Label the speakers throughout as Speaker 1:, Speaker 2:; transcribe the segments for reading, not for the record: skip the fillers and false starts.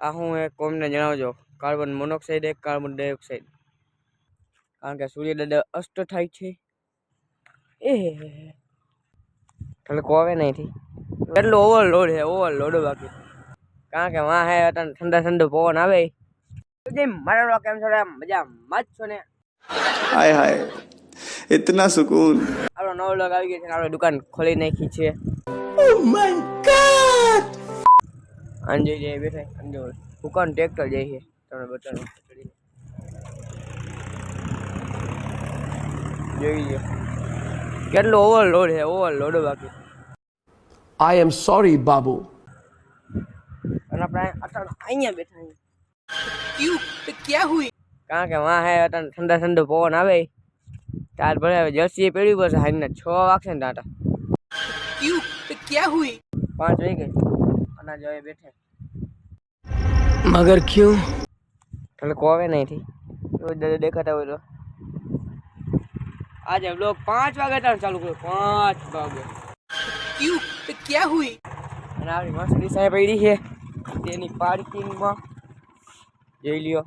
Speaker 1: આ હું એક કોમને જણાવજો કાર્બન મોનોક્સાઇડ એક કાર્બન ડાયોક્સાઇડ કારણ કે સૂર્યદાદા અસ્ત થાય છે એ એટલે કોવે નહીં એટલું ઓવરલોડ છે ઓવરલોડ બાકી કારણ કે વાં હે ઠંડા ઠંડો પવન આવે મારા કેમ છો મજા મત છો ને
Speaker 2: हाय हाय इतना सुकून
Speaker 1: આપણો નવો લોગ આવી ગયો છે આપણે દુકાન ખોલી નાખી છે
Speaker 2: ओह माय गॉड
Speaker 1: અંજય જઈ બેઠા અંજય દુકાન ટ્રેક્ટર જાય છે તમને બતાવો જોઈ લો કેટલું ઓવરલોડ છે ઓવરલોડ બાકી
Speaker 3: I am sorry, Babu.
Speaker 1: અને આપણે અહીંયા બેઠા ક્યું ક્યાં હુઈ કારણ કે વાં હે ઠંડા ઠંડો પવન આવે ત્યાર ભલે જર્સી પેઢી પડશે હાઈના 6 વાગશે ને ટાટા ક્યું ક્યાં હુઈ 5 વાગે અને જો બેઠે
Speaker 3: मगर क्यों?
Speaker 1: એટલે કોવે નહીં થી રોજ દેખાતા હોય તો આજે બ્લોગ 5 વાગે તક ચાલુ કર્યો 5 વાગે ક્યું ક્યાં હુઈ અને આપણી મસ્તી સાહેબ પડી છે તેની પાર્કિંગમાં જોઈ લ્યો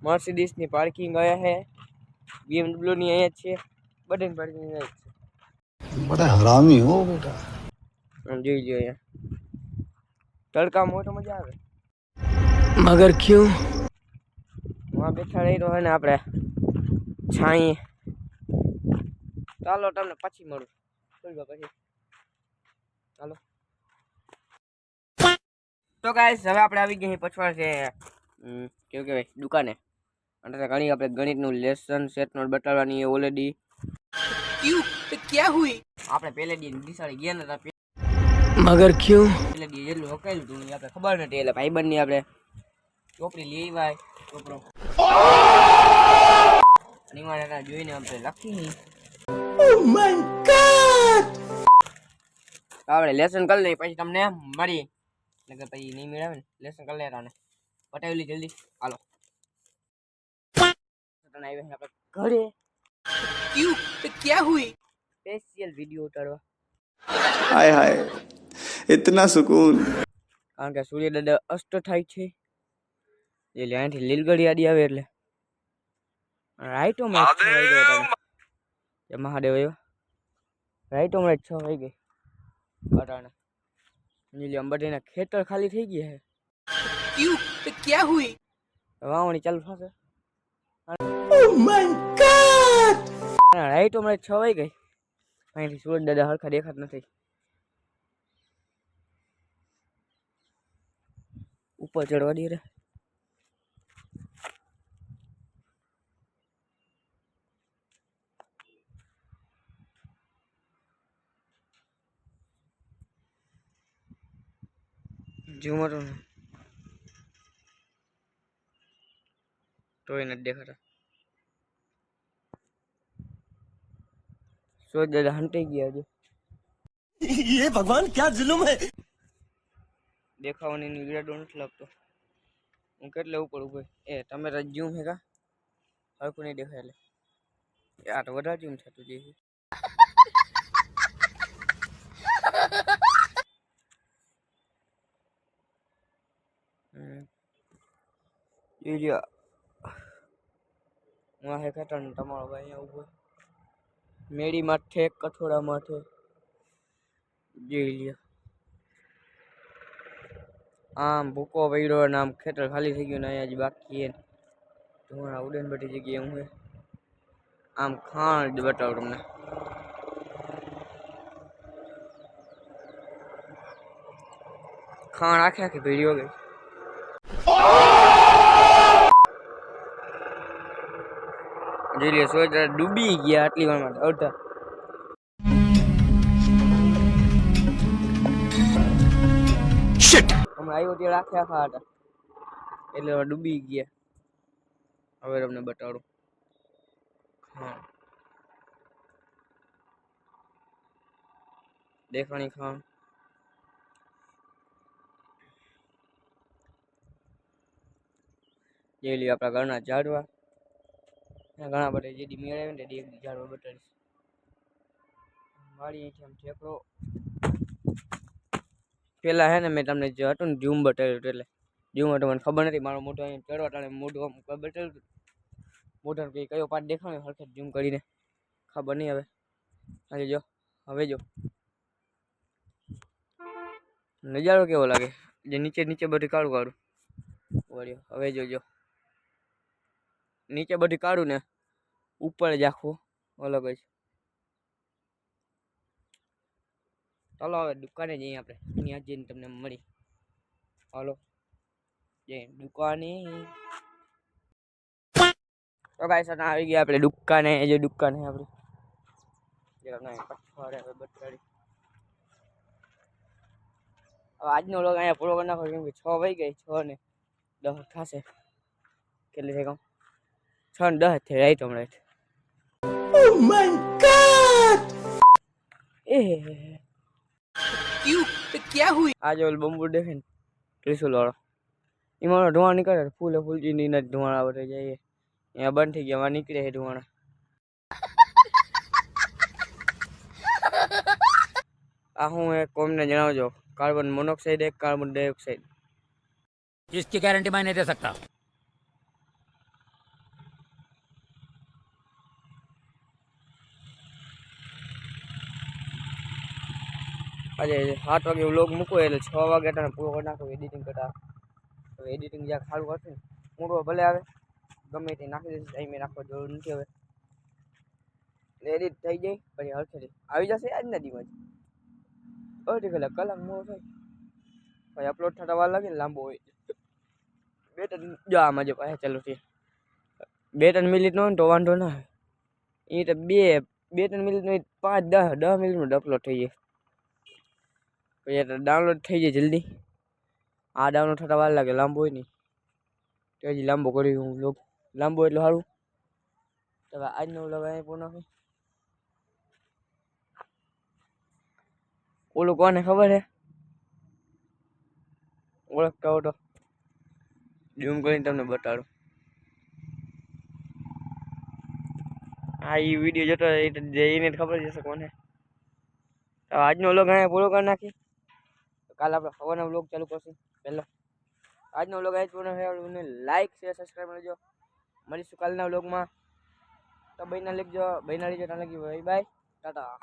Speaker 1: મર્સિડીઝ ની પાર્કિંગ અહીંયા છે BMW ની અહીંયા છે બધાની પાર્કિંગ અહીંયા છે
Speaker 2: बड़ा हरामी हो बेटा
Speaker 1: જોઈ લ્યો અહીંયા તડકા મોટો મજા આવે
Speaker 3: मगर क्यों?
Speaker 1: વहाँ બેઠા રહી રહ્યો ને આપણે છાંયે ચાલો તમને પછી મળું પછી ચાલો તો ગાઈસ હવે આપણે આવી ગયા પછવાડ છે કેવું કહેવાય દુકાને અને ઘણી આપણે ગણિતનું લેસન સેટ નોટ બતાવવાની ઓલરેડી ક્યાં હુઈ આપણે પહેલે દી દિશાળી ગયા નતા
Speaker 3: मगर क्यों?
Speaker 1: પહેલે દી જેટલું હકાયેલું હતું આપણે ખબર નથી એટલે ભાઈબંધની આપણે ચોપડી લઈ આવાય ચોપડો અને એમાં જોઈને આપણે લખી નહીં
Speaker 3: Oh my God!
Speaker 1: આપણે લેસન કરી લઈએ પછી તમને મળી એટલે પછી નહીં મેળવે ને લેસન કરી લેતા ને પટાવી લી જલ્દી હાલો તને આવી આપણે ઘરે ક્યાં હુઈ સ્પેશિયલ વિડિયો ઉતારવા
Speaker 2: हाय हाय इतना सुकून
Speaker 1: કારણ કે સૂર્યદાદા અસ્ત થાય છે એટલે અહીંથી લીલગઢી આડી આવે એટલે રાઈટો મેચ 6 વાગી ગયો એ મહાદેવ આવ્યો રાઈટો મેચ 6 વાગી ગઈ અટાણે નીલી અંબાડીના ખેતર ખાલી થઈ ગયા છે ક્યાં હુઈ વાવણી ચાલુ થશે
Speaker 3: Oh my God!
Speaker 1: રાઈટો મેચ 6 વાગી ગઈ અહીંથી સૂર્યદાદા હરખા દેખાત નથી ઉપર ચડવા દે રે ઝુમર તોય નથી દેખાતા સૂર્યદાદા હંટાઈ ગયા છે
Speaker 3: ये भगवान क्या जुल्म है?
Speaker 1: દેખાવાની નીકળ્યા નથી લાગતો હું કેટલે ઉપર ઉભો એ તમે ઝૂમ હે કા હરખું નહીં દેખાય એટલે આ તો વધારે ઝૂમ થતું જાય હું હે ખેતર તમારો ભાઈ અહીંયા ઉભો મેળી માથે કઠોળા માથે જોઈ લ્યો આમ ભૂકો પડ્યો ને આમ ખેતર ખાલી થઈ ગયું ને અહીંયા જ બાકી ધોણા ઉડે ને બધી જગ્યાએ હું આમ ખાણ જ બતાવું તમને ખાણ આખે આખી ભીડી ગઈ જોઈ લે સોચ ડૂબી ગયા આટલી વારમાં અડધા હમણાં આવ્યો ત્યારે આખે આખા હતા એટલે ડૂબી ગયા હવે તમને બતાડું હા દેખાણી ખાણ જોઈ લ્યો આપણા ઘરના ઝાડવા ઘણા બધા જેડી મેળવે ને એક ઝાડવા બતાડીશ મારી અહીંથી આમ ઠેકડો પેલા હે ને મેં તમને જે હતું ને ઝૂમ બતાવ્યું એટલે જેવું માટે મને ખબર નથી, મારો મોટો અહીંયા ચડવા ટાણે મોઢું આમ બટેલ મોઢાનો કંઈ કયો પાર્ટ દેખાણો હરખે ઝૂમ કરીને ખબર નહીં હવે. આજે જો હવે જો નજારો કેવો લાગે, જે નીચે નીચે બધી કાળું કાળું વળ્યો. હવે જોજો નીચે બધી કાઢું ને ઉપર જ આખું અલગ જ. ચાલો હવે દુકાને જઈએ આપણે, ત્યાં જઈને તમને મળી. હાલો જઈ દુકાને. તો ગાઈસ આવી ગયા આપણે દુકાને. જે દુકાન છે આપણી પછવાડે હવે બટાડી. હવે આજનો લોક અહીંયા પૂરો કરી નાખો, કેમ કે 6 વાગી ગઈ. 6 ને 10 થશે. કેટલી થઈ કહું, 6 ને 10 થઈ રાઈટ હમણાં.
Speaker 3: Oh my God!
Speaker 1: એ
Speaker 3: क्यों? क्या हुई?
Speaker 1: આજે ઓલ બંબુ દેખે ને ત્રિશુલ વાળો, એમાં ધુઆ નીકળે. ફૂલે ફૂલજી ના ધુવાણા બધે જાય. અહીંયા બંધ થઈ ગયા, નીકળે છે ધુવાણા. આ હું એક કોમને જણાવજો, કાર્બન મોનોક્સાઇડ એક કાર્બન ડાયોક્સાઇડ.
Speaker 4: इसकी गारंटी मैं नहीं दे सकता।
Speaker 1: આજે 7 વાગે વ્લોગ મૂકો એટલે 6 વાગે તને પૂરો કરી નાખો એડિટિંગ કરતા. હવે એડિટિંગ જ્યાં ચાલુ કરશે ને મોટો ભલે આવે ગમે તે નાખી દઈશ, ટાઈમે નાખવા જરૂર નથી. હવે એડિટ થઈ જાય પછી હરખેથી આવી જશે આજના દિવસ. અડધી કલાક મોડો થાય પછી અપલોડ થતા વાર લાગે ને, લાંબો હોય. 2-3 જો આમાં જો પાછા ચાલુ છે 2-3 મિનિટ નો તો વાંધો ના આવે. એ તો 2-3 મિનિટ નો 5-10 મિનિટમાં અપલોડ થઈ જાય. પછી ડાઉનલોડ થઈ જાય જલ્દી. આ ડાઉનલોડ થતા વાર લાગે, લાંબો હોય નહીં તો હજી લાંબો કરી હું વ્લોગ. લાંબો એટલે સારું. તો આજનો વ્લોગ અહીં પૂર્ણ થાય. ઓલું કોને ખબર છે, ઓળખતા હો તો ઝૂમ કરીને તમને બતાડું. હા એ વિડીયો જોતો એને ખબર જશે કોને. તો આજનો વ્લોગ અહીંયા પૂરો કરી નાખી. કાલે આપણે સવારના વ્લોગ ચાલુ કરશું પહેલો. આજનો વ્લોગ અહીં પૂર્ણ થયો. મને લાઈક શેર સબસ્ક્રાઈબ કરજો. મળીશું કાલના વ્લોગમાં. તો બહીના લેજો ત્યાં લગી બાય બાય ટાટા.